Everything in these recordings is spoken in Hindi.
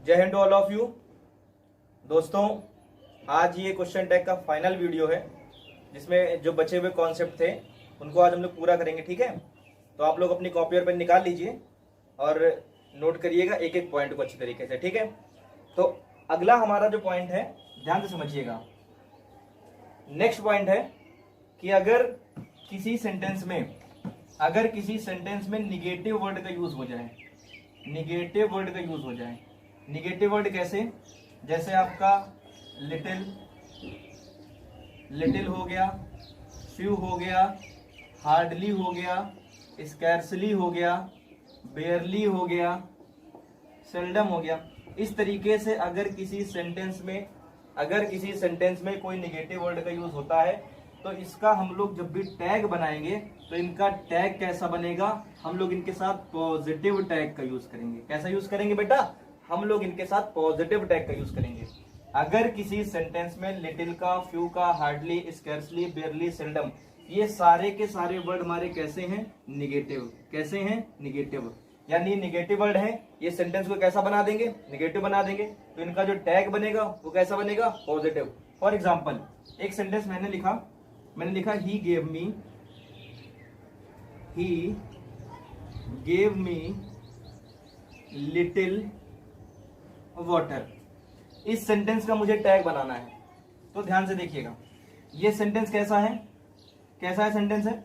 जय हिंद टू ऑल ऑफ यू। दोस्तों, आज ये क्वेश्चन टैग का फाइनल वीडियो है जिसमें जो बचे हुए कॉन्सेप्ट थे उनको आज हम लोग पूरा करेंगे। ठीक है, तो आप लोग अपनी कॉपी और पेन निकाल लीजिए और नोट करिएगा एक एक पॉइंट को अच्छी तरीके से। ठीक है, तो अगला हमारा जो पॉइंट है ध्यान से समझिएगा। नेक्स्ट पॉइंट है कि अगर किसी सेंटेंस में निगेटिव वर्ड का यूज हो जाए, निगेटिव वर्ड का यूज हो जाए। निगेटिव वर्ड कैसे? जैसे आपका लिटिल हो गया, फ्यू हो गया, हार्डली हो गया, स्कैर्सली हो गया, बेयरली हो गया, सेल्डम हो गया। इस तरीके से अगर किसी सेंटेंस में कोई निगेटिव वर्ड का यूज होता है तो इसका हम लोग जब भी टैग बनाएंगे तो इनका टैग कैसा बनेगा? हम लोग इनके साथ पॉजिटिव टैग का यूज करेंगे। कैसा यूज करेंगे बेटा? हम लोग इनके साथ पॉजिटिव टैग का यूज करेंगे। अगर किसी सेंटेंस में लिटिल का, फ्यू का, हार्डली, स्कैर्सली, बेयरली, सेल्डम, ये सारे के सारे वर्ड हमारे कैसे हैं? निगेटिव। कैसे हैं? निगेटिव। यानी निगेटिव वर्ड है, ये सेंटेंस को कैसा बना देंगे? निगेटिव बना देंगे। तो इनका जो टैग बनेगा वो कैसा बनेगा? पॉजिटिव। फॉर एग्जाम्पल, एक सेंटेंस मैंने लिखा he gave me little water. इस सेंटेंस का मुझे टैग बनाना है, तो ध्यान से देखिएगा। ये सेंटेंस कैसा है? सेंटेंस है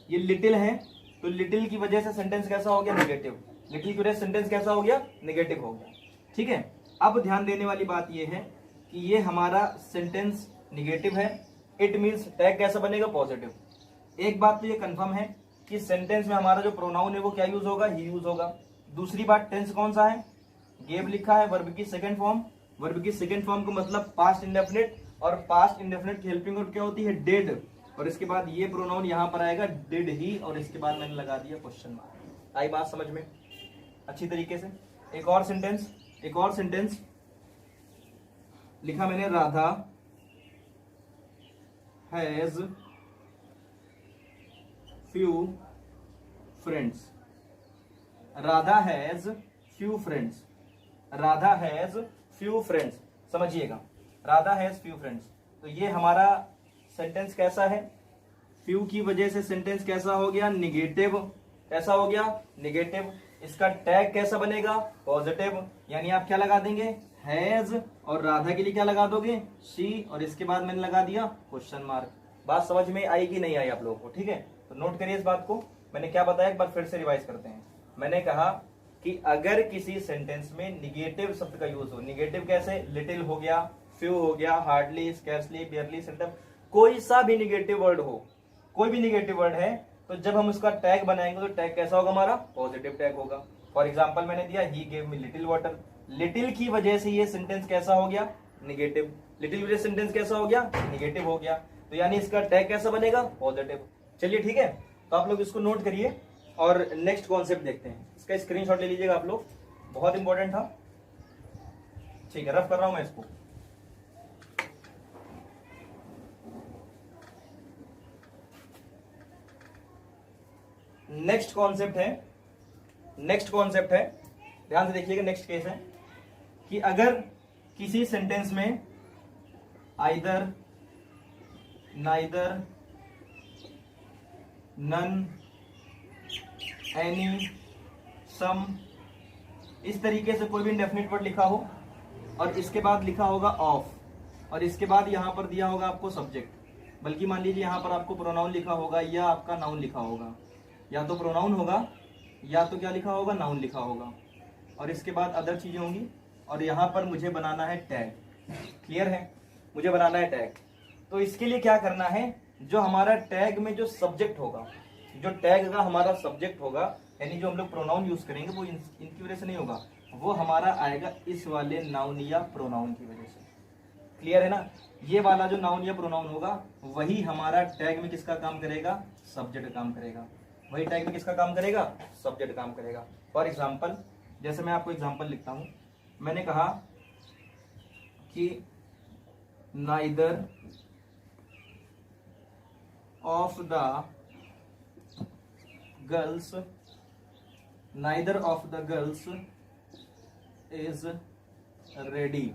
ये लिटिल है, तो लिटिल की वजह से सेंटेंस कैसा हो गया? निगेटिव। लिटिल की वजह से सेंटेंस कैसा हो गया? निगेटिव हो गया। ठीक है, अब ध्यान देने वाली बात ये है कि ये हमारा सेंटेंस निगेटिव है, इट मीन्स टैग कैसा बनेगा? पॉजिटिव। एक बात तो ये कंफर्म है कि सेंटेंस में हमारा जो प्रोनाउन है वो क्या यूज होगा? ही यूज होगा। दूसरी बात, टेंस कौन सा है? गेव लिखा है, वर्ब की सेकंड फॉर्म। वर्ब की सेकंड फॉर्म का मतलब पास्ट इंडेफिनिट, और पास्ट इंडेफिनिट की हेल्पिंग वर्ब क्या होती है? डिड। और इसके बाद ये प्रोनाउन यहां पर आएगा डिड ही, और इसके बाद मैंने लगा दिया क्वेश्चन मार्क। आई बात समझ में अच्छी तरीके से? एक और सेंटेंस लिखा मैंने, Radha has few friends. Radha has few friends. Radha has few friends, समझिएगा, राधा हैज फ्यू फ्रेंड्स। तो ये हमारा सेंटेंस कैसा है? फ्यू की वजह से सेंटेंस कैसा हो गया? निगेटिव। कैसा हो गया? निगेटिव। इसका टैग कैसा बनेगा? पॉजिटिव। यानी आप क्या लगा देंगे? हैज, और राधा के लिए क्या लगा दोगे? शी, और इसके बाद मैंने लगा दिया क्वेश्चन मार्क। बात समझ में आई कि नहीं आई आप लोगों को? ठीक है, तो नोट करिए इस बात को। मैंने क्या बताया, एक बार फिर से रिवाइज करते हैं। मैंने कहा कि अगर किसी सेंटेंस में निगेटिव शब्द का यूज हो, निगेटिव कैसे? लिटिल हो गया, फ्यू हो गया, हार्डली, स्कैर्सली, बेयरली, सेल्डम, कोई सा भी निगेटिव वर्ड हो, कोई भी निगेटिव वर्ड है, तो जब हम उसका टैग बनाएंगे तो टैग कैसा होगा हमारा? पॉजिटिव टैग होगा। फॉर एग्जाम्पल मैंने दिया he gave me little water. Little की वजह से ये सेंटेंस कैसा हो गया? निगेटिव। लिटिल वजह से सेंटेंस कैसा हो गया? निगेटिव हो गया। तो यानी इसका टैग कैसा बनेगा? पॉजिटिव। चलिए ठीक है, तो आप लोग इसको नोट करिए और नेक्स्ट कॉन्सेप्ट देखते हैं। इसका स्क्रीनशॉट ले लीजिएगा आप लोग, बहुत इंपॉर्टेंट था। ठीक है, रफ कर रहा हूं मैं इसको। नेक्स्ट कॉन्सेप्ट है, ध्यान से देखिएगा। नेक्स्ट केस है कि अगर किसी सेंटेंस में आइदर, नाइदर, नन, एनी, सम, इस तरीके से कोई भी इंडेफिनिट वर्ड लिखा हो और इसके बाद लिखा होगा ऑफ, और इसके बाद यहां पर दिया होगा आपको सब्जेक्ट। बल्कि मान लीजिए यहां पर आपको प्रोनाउन लिखा होगा या आपका नाउन लिखा होगा, या तो प्रोनाउन होगा या तो क्या लिखा होगा? नाउन लिखा होगा, और इसके बाद अदर चीजें होंगी, और यहां पर मुझे बनाना है टैग। क्लियर है? मुझे बनाना है टैग। तो इसके लिए क्या करना है? जो हमारा टैग में जो सब्जेक्ट होगा, जो टैग का हमारा सब्जेक्ट होगा, यानी जो हम लोग प्रोनाउन यूज करेंगे वो इनकी वजह से नहीं होगा, वो हमारा आएगा इस वाले नाउन या प्रोनाउन की वजह से। क्लियर है ना? ये वाला जो नाउन या प्रोनाउन होगा वही हमारा टैग में किसका काम करेगा? सब्जेक्ट काम करेगा। वही टैग में किसका काम करेगा? सब्जेक्ट काम करेगा। फॉर एग्जाम्पल, जैसे मैं आपको एग्जाम्पल लिखता हूं, मैंने कहा कि neither of the girls is ready.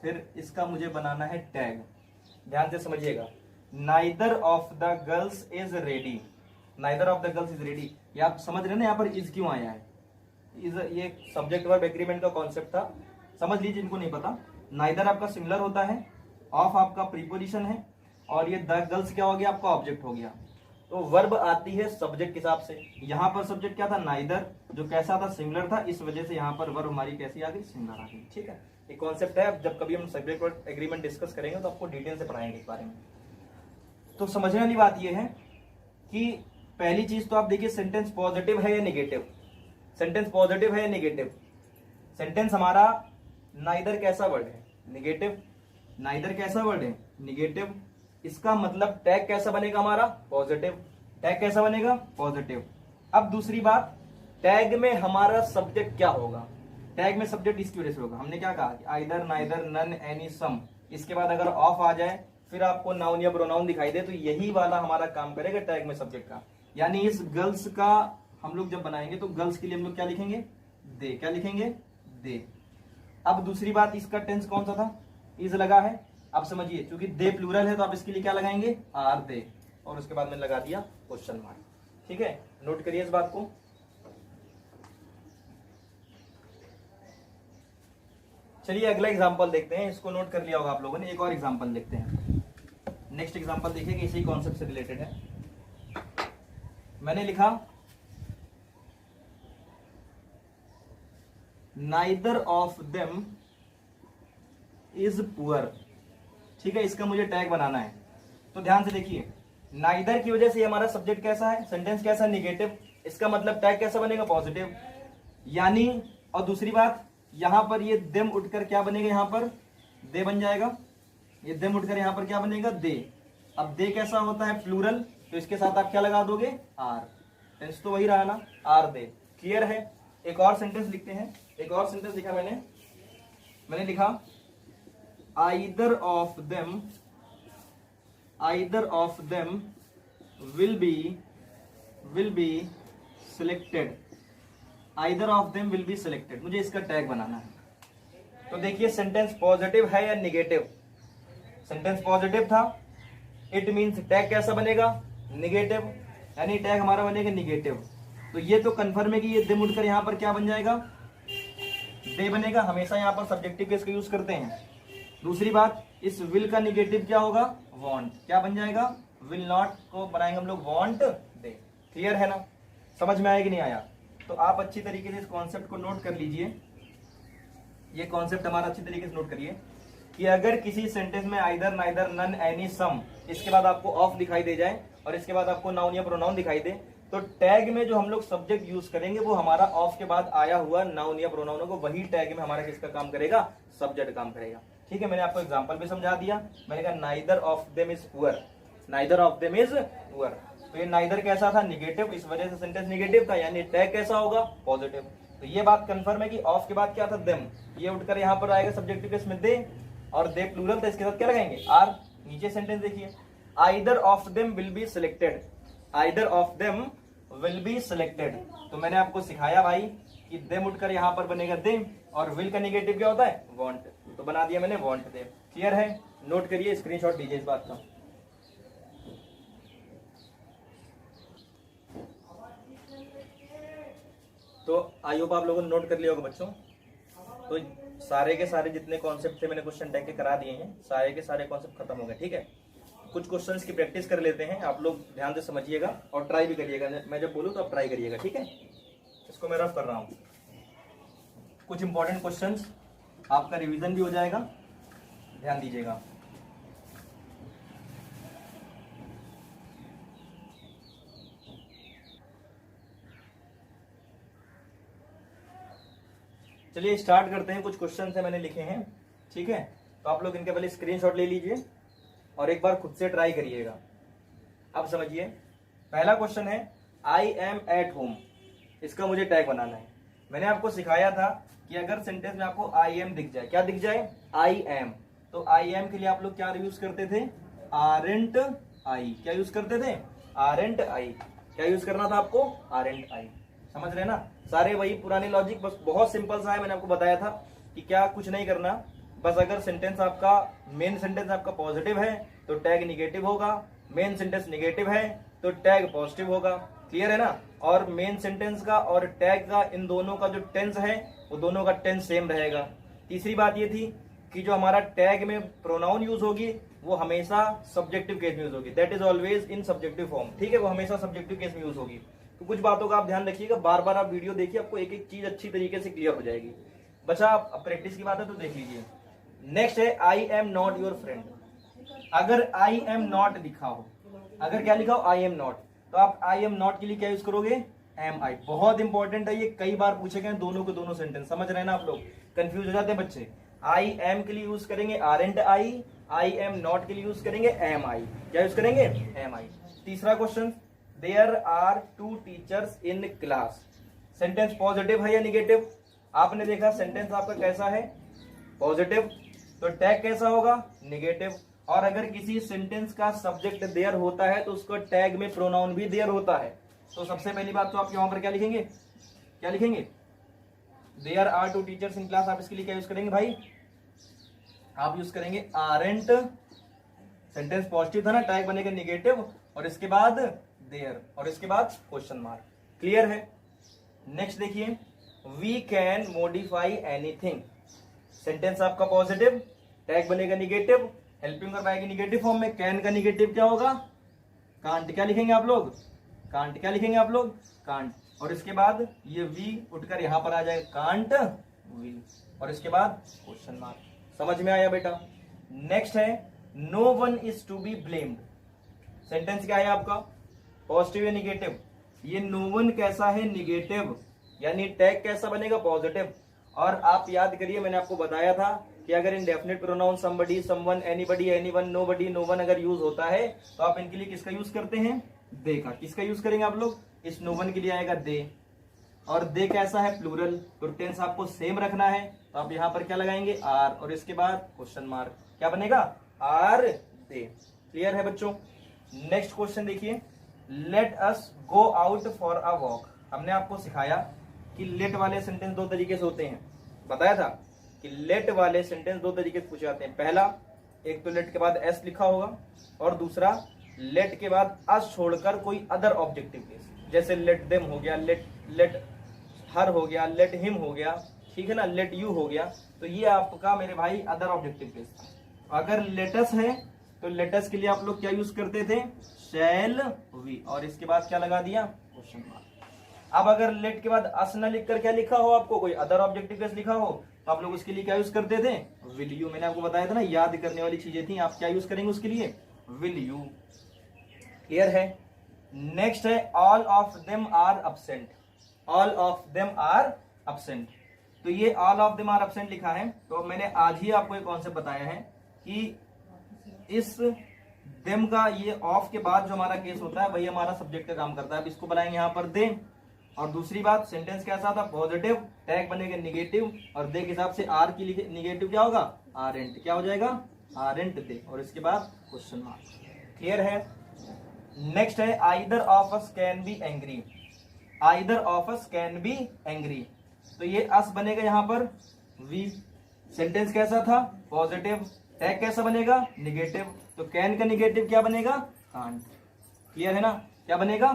फिर इसका मुझे बनाना है टैग, ध्यान से समझिएगा। Neither of the girls is ready, neither of the girls is ready. ये आप समझ रहे हैं ना यहाँ पर इज क्यों आया है? इज ये सब्जेक्ट वर्ब एग्रीमेंट का कॉन्सेप्ट था, समझ लीजिए जिनको नहीं पता। नाइदर आपका सिमिलर होता है, ऑफ आपका प्रीपोजिशन है, और ये द गर्ल्स क्या हो गया आपका ऑब्जेक्ट हो गया। तो वर्ब आती है सब्जेक्ट के हिसाब से। यहाँ पर सब्जेक्ट क्या था? नाइदर, जो कैसा था? सिमिलर था, इस वजह से यहाँ पर वर्ब हमारी कैसी आ गई? सिमिलर आ गई। ठीक है, एक कॉन्सेप्ट है, जब कभी हम सब्जेक्ट वर्ब एग्रीमेंट डिस्कस करेंगे तो आपको डिटेल से पढ़ाएंगे इस बारे में। तो समझने वाली बात यह है कि पहली चीज तो आप देखिए, सेंटेंस पॉजिटिव है या निगेटिव? सेंटेंस पॉजिटिव है या निगेटिव? सेंटेंस हमारा नाइदर कैसा वर्ड है? निगेटिव। नाइदर कैसा वर्ड है? निगेटिव। इसका मतलब टैग कैसा बनेगा हमारा? पॉजिटिव। टैग कैसा बनेगा? पॉजिटिव। अब दूसरी बात, टैग में हमारा सब्जेक्ट क्या होगा? टैग में सब्जेक्ट इसकी वजह से होगा, हमने क्या कहा कि आइदर, नाइदर, नन, एनी, सम। इसके बाद अगर ऑफ आ जाए, फिर आपको नाउन या प्रोनाउन दिखाई दे, तो यही वाला हमारा काम करेगा टैग में सब्जेक्ट का। यानी इस गर्ल्स का हम लोग जब बनाएंगे तो गर्ल्स के लिए हम लोग क्या लिखेंगे? दे। क्या लिखेंगे? दे। अब दूसरी बात, इसका टेंस कौन सा था? इज लगा है। अब समझिए, क्योंकि दे प्लूरल है तो आप इसके लिए क्या लगाएंगे? आर दे, और उसके बाद मैंने लगा दिया क्वेश्चन मार्क। ठीक है, नोट करिए इस बात को। चलिए अगला एग्जांपल देखते हैं, इसको नोट कर लिया होगा आप लोगों ने। एक और एग्जांपल देखते हैं। नेक्स्ट एग्जांपल देखिए कि इसी कॉन्सेप्ट से रिलेटेड है। मैंने लिखा neither of them is poor. ठीक है, इसका मुझे टैग बनाना है। तो ध्यान से देखिए, नाइदर की वजह से हमारा सब्जेक्ट कैसा है? सेंटेंस कैसा? निगेटिव। इसका मतलब टैग कैसा बनेगा? पॉजिटिव। यानी, और दूसरी बात, यहां पर ये देम उठकर क्या बनेगा? यहां पर दे बन जाएगा। ये देम उठकर यहां पर क्या बनेगा? दे। अब दे कैसा होता है? प्लूरल, तो इसके साथ आप क्या लगा दोगे? आर। टेंस तो वही रहा ना, आर दे। क्लियर है? एक और सेंटेंस लिखते हैं। एक और सेंटेंस लिखा मैंने लिखा either of them will be selected. Either of them will be selected, मुझे इसका टैग बनाना है। तो देखिए, सेंटेंस पॉजिटिव है या निगेटिव? सेंटेंस पॉजिटिव था, इट मींस टैग कैसा बनेगा? निगेटिव। यानी टैग हमारा बनेगा निगेटिव। तो ये तो कंफर्म है कि ये देम उठकर यहां पर क्या बन जाएगा? दे बनेगा। हमेशा यहां पर सब्जेक्टिव केस का यूज करते हैं। दूसरी बात, इस विल का निगेटिव क्या होगा? वांट। क्या बन जाएगा? विल नॉट को बनाएंगे हम लोग वांट दे। क्लियर है ना? समझ में आया कि नहीं आया? तो आप अच्छी तरीके से इस कॉन्सेप्ट को नोट कर लीजिए। ये कॉन्सेप्ट हमारा अच्छी तरीके से नोट करिए कि अगर किसी सेंटेंस में आइदर, नाइदर, नन, एनी, सम, इसके बाद आपको ऑफ दिखाई दे जाए और इसके बाद आपको नाउन या प्रोनाउन दिखाई दे, तो टैग में जो हम लोग सब्जेक्ट यूज करेंगे वो हमारा ऑफ के बाद आया हुआ नाउन या प्रोनाउन को, वही टैग में हमारा किसका काम करेगा? सब्जेक्ट काम करेगा। ठीक है, मैंने आपको एग्जांपल भी समझा दिया। मैंने कहा neither of them is poor. Neither of them is poor. तो ये नाइदर कैसा था? निगेटिव। इस वजह से सेंटेंस निगेटिव था, यानी टैग कैसा होगा? पॉजिटिव। तो ये बात कंफर्म है कि ऑफ के बाद क्या था? देम। ये उठकर यहाँ पर आएगा सब्जेक्टिव केस में दे, और दे प्लूरल था, इसके साथ क्या लगाएंगे? आर। नीचे सेंटेंस देखिए, either of them will be selected. Either of them will be selected. तो मैंने आपको सिखाया भाई कि देम उठकर यहां पर बनेगा दे, और विल का निगेटिव क्या होता है? वांट। तो बना दिया मैंने वांट दे। क्लियर है? नोट करिए, स्क्रीनशॉट लीजिए इस बात का। तो आई होप आप लोगों ने नोट कर लिया होगा बच्चों। तो सारे के सारे जितने कॉन्सेप्ट थे मैंने क्वेश्चन टैग के करा दिए हैं, सारे के सारे कॉन्सेप्ट खत्म हो गए। ठीक है, कुछ क्वेश्चंस की प्रैक्टिस कर लेते हैं। आप लोग ध्यान से समझिएगा और ट्राई भी करिएगा। मैं जब बोलूँ तो आप ट्राई करिएगा। ठीक है, इसको मैं रफ कर रहा हूँ। कुछ इंपॉर्टेंट क्वेश्चंस, आपका रिवीजन भी हो जाएगा, ध्यान दीजिएगा। चलिए स्टार्ट करते हैं। कुछ क्वेश्चन है मैंने लिखे हैं। ठीक है, तो आप लोग इनके पहले स्क्रीनशॉट ले लीजिए और एक बार खुद से ट्राई करिएगा। अब समझिए, पहला क्वेश्चन है आई एम एट होम। इसका मुझे टैग बनाना है। मैंने आपको सिखाया था कि अगर सेंटेंस में आपको आई एम दिख जाए, क्या दिख जाए? आई एम, तो आई एम के लिए आप लोग क्या यूज करते थे? आरेंट आई। क्या यूज करते थे? आरेंट आई। क्या यूज करना था आपको? आरेंट आई। समझ रहे ना? सारे वही पुराने लॉजिक, बस बहुत सिंपल सा है। मैंने आपको बताया था कि क्या कुछ नहीं करना, बस अगर सेंटेंस आपका मेन सेंटेंस आपका पॉजिटिव है तो टैग निगेटिव होगा, मेन सेंटेंस निगेटिव है तो टैग पॉजिटिव होगा। क्लियर है ना। और मेन सेंटेंस का और टैग का इन दोनों का जो टेंस है वो दोनों का टेंस सेम रहेगा। तीसरी बात ये थी कि जो हमारा टैग में प्रोनाउन यूज होगी वो हमेशा सब्जेक्टिव केस में यूज होगी, that is always in subjective form. ठीक है, वो हमेशा सब्जेक्टिव केस में यूज होगी। तो कुछ बातों का आप ध्यान रखिएगा, बार बार आप वीडियो देखिए, आपको एक एक चीज अच्छी तरीके से क्लियर हो जाएगी। बच्चा आप प्रैक्टिस की बात है तो देख लीजिए। नेक्स्ट है I am not your friend. अगर आई एम नॉट लिखा हो, अगर क्या लिखा हो आई एम नॉट, तो आप आई एम नॉट के लिए क्या यूज करोगे, एम आई। बहुत इंपॉर्टेंट है ये, कई बार पूछे गए दोनों के दोनों सेंटेंस, समझ रहे हैं ना आप लोग, कंफ्यूज हो जाते हैं बच्चे। आई एम के लिए यूज करेंगे आरएंट आई एम नॉट के लिए यूज करेंगे एम आई। क्या यूज करेंगे, एम आई। तीसरा question, there are 2 teachers in class. Sentence positive है या निगेटिव, आपने देखा सेंटेंस आपका कैसा है, पॉजिटिव, तो टैग कैसा होगा, निगेटिव। और अगर किसी सेंटेंस का सब्जेक्ट देयर होता है तो उसका टैग में प्रोनाउन भी देयर होता है। तो सबसे पहली बात तो आप यहां पर क्या लिखेंगे, क्या लिखेंगे, there are 2 teachers in class. आप इसके लिए क्या यूज करेंगे भाई, आप यूज करेंगे आरएंट। सेंटेंस पॉजिटिव था ना, टैग बनेगा निगेटिव, और इसके बाद देयर, और इसके बाद क्वेश्चन मार्क। क्लियर है। नेक्स्ट देखिए, we can modify anything. Sentence आपका पॉजिटिव, टैग बनेगा निगेटिव, हेल्पिंग वर्ब आएगी निगेटिव फॉर्म में, कैन का निगेटिव क्या होगा, कांट। क्या लिखेंगे आप लोग, कांट। क्या लिखेंगे आप लोग, कांट। और इसके बाद ये वी उठकर यहां पर आ जाएगा, कांट वी, और इसके बाद क्वेश्चन मार्क। समझ में आया बेटा। नेक्स्ट है, no one is to be blamed. Sentence क्या है आपका, पॉजिटिव या निगेटिव, ये नो वन कैसा है, निगेटिव, यानी टैग कैसा बनेगा, पॉजिटिव। और आप याद करिए, मैंने आपको बताया था कि अगर indefinite pronoun somebody, someone, anybody, anyone, nobody, known अगर यूज होता है तो आप इनके लिए किसका यूज करते हैं, दे का। किसका यूज करेंगे आप लोग, इस नोवन के लिए आएगा दे। और दे कैसा है, प्लूरल, तो टेंस आपको सेम रखना है, तो आप यहां पर क्या लगाएंगे, आर, और इसके बाद क्वेश्चन मार्क। क्या बनेगा, आर दे। क्लियर है बच्चों। नेक्स्ट क्वेश्चन देखिए, let us go out for a walk. हमने आपको सिखाया कि लेट वाले सेंटेंस 2 तरीके से होते हैं, बताया था कि लेट वाले सेंटेंस 2 तरीके से पूछे जाते हैं। पहला, एक तो लेट के बाद एस लिखा होगा, और दूसरा लेट के बाद अस छोड़कर कोई अदर ऑब्जेक्टिव केस, जैसे लेट देम हो गया, लेट हर हो गया, लेट हिम हो गया, ठीक है ना, लेट यू हो गया। तो ये आपका मेरे भाई अदर ऑब्जेक्टिव केस था। अगर लेटस है तो लेटस के लिए आप लोग क्या यूज करते थे, शैल वी, और इसके बाद क्या लगा दिया, क्वेश्चन मार्क। अब अगर लेट के बाद अस न लिखकर क्या लिखा हो, आपको कोई अदर ऑब्जेक्टिव केस लिखा हो, तो आप लोग उसके लिए क्या यूज करते थे, विल यू। मैंने आपको बताया था ना, याद करने वाली चीजें थी, आप क्या यूज करेंगे उसके लिए, विल यू। क्लियर है। नेक्स्ट है, all of them are absent. All of them are absent, तो ये all of them are absent लिखा है, तो मैंने आज ही आपको एक कॉन्सेप्ट बताया है कि इस देम का ये ऑफ के बाद जो हमारा केस होता है वही हमारा सब्जेक्ट का काम करता है। अब इसको बनाएंगे यहाँ पर दे। और दूसरी बात, सेंटेंस कैसा था, पॉजिटिव, टैग बनेगा निगेटिव, और दे के हिसाब से आर की निगेटिव क्या होगा, आरएंट। क्या हो जाएगा, आरएंट दे, और इसके बाद क्वेश्चन मार्क। क्लियर है। नेक्स्ट है, either of us can be angry. Either of us can be angry, तो ये अस बनेगा यहाँ पर वी। सेंटेंस कैसा था, पॉजिटिव, टैग कैसा बनेगा, निगेटिव, तो कैन का निगेटिव क्या बनेगा, कांट। क्लियर है ना, क्या बनेगा,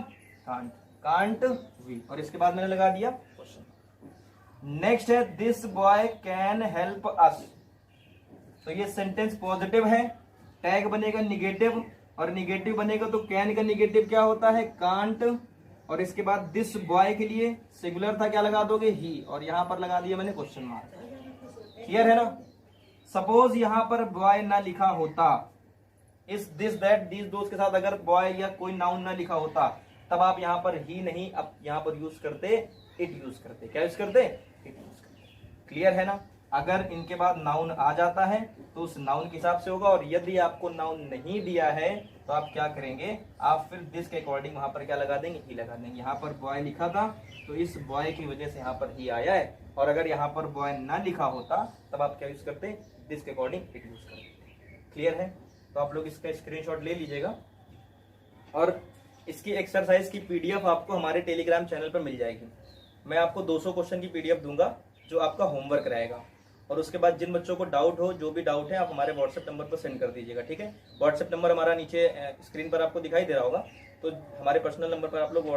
कांट, कांट वी, और इसके बाद मैंने लगा दिया क्वेश्चन। नेक्स्ट है, this boy can help us. तो ये सेंटेंस पॉजिटिव है, टैग बनेगा निगेटिव, और निगेटिव बनेगा तो कैन का निगेटिव क्या होता है, कांट, और इसके बाद दिस बॉय के लिए सिंगुलर था, क्या लगा दोगे, ही, और यहां पर लगा दिया मैंने क्वेश्चन मार्क। क्लियर है ना। सपोज यहां पर बॉय ना लिखा होता, इस दिस दैट दीज दोस्त के साथ अगर बॉय या कोई नाउन ना लिखा होता, तब आप यहां पर ही नहीं, अब यहां पर यूज करते, इट यूज करते। क्या यूज करते, इट यूज करते। क्लियर है ना। अगर इनके बाद नाउन आ जाता है तो उस नाउन के हिसाब से होगा, और यदि आपको नाउन नहीं दिया है तो आप क्या करेंगे, आप फिर दिस के अकॉर्डिंग वहां पर क्या लगा देंगे, ही लगा देंगे। यहाँ पर बॉय लिखा था तो इस बॉय की वजह से यहाँ पर ही आया है, और अगर यहाँ पर बॉय ना लिखा होता तब आप क्या यूज करते, दिस के अकॉर्डिंग इट यूज करते। क्लियर है। तो आप लोग इसका स्क्रीनशॉट ले लीजिएगा, और इसकी एक्सरसाइज की पीडीएफ आपको हमारे टेलीग्राम चैनल पर मिल जाएगी। मैं आपको 200 क्वेश्चन की पीडीएफ दूंगा जो आपका होमवर्क रहेगा। और उसके बाद जिन बच्चों को डाउट हो, जो भी डाउट है, आप हमारे व्हाट्सएप नंबर पर सेंड कर दीजिएगा, ठीक है। व्हाट्सएप नंबर हमारा नीचे स्क्रीन पर आपको दिखाई दे रहा होगा, तो हमारे पर्सनल नंबर पर आप लोग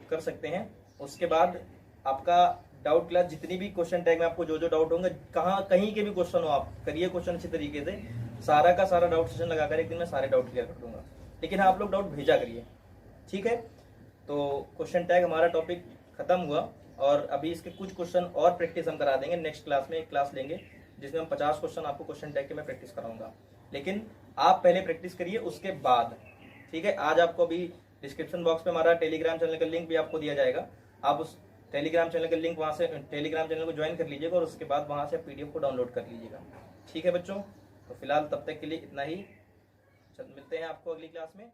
कर सकते हैं। उसके बाद आपका डाउट क्लास जितनी भी क्वेश्चन टैग में आपको जो जो डाउट होंगे, कहीं के भी क्वेश्चन हो, आप करिए क्वेश्चन अच्छी तरीके से, सारा का सारा डाउट सेशन लगाकर एक दिन में सारे डाउट क्लियर कर दूंगा। लेकिन हाँ, आप लोग डाउट भेजा करिए, ठीक है। तो क्वेश्चन टैग हमारा टॉपिक खत्म हुआ, और अभी इसके कुछ क्वेश्चन और प्रैक्टिस हम करा देंगे। नेक्स्ट क्लास में एक क्लास लेंगे जिसमें हम 50 क्वेश्चन आपको क्वेश्चन टैग के मैं प्रैक्टिस कराऊंगा, लेकिन आप पहले प्रैक्टिस करिए उसके बाद, ठीक है। आज आपको अभी डिस्क्रिप्शन बॉक्स में हमारा टेलीग्राम चैनल का लिंक भी आपको दिया जाएगा, आप उस टेलीग्राम चैनल का लिंक वहां से टेलीग्राम चैनल को ज्वाइन कर लीजिएगा, और उसके बाद वहां से पीडीएफ को डाउनलोड कर लीजिएगा, ठीक है बच्चों। तो फिलहाल तब तक के लिए इतना ही, मिलते हैं आपको अगली क्लास में।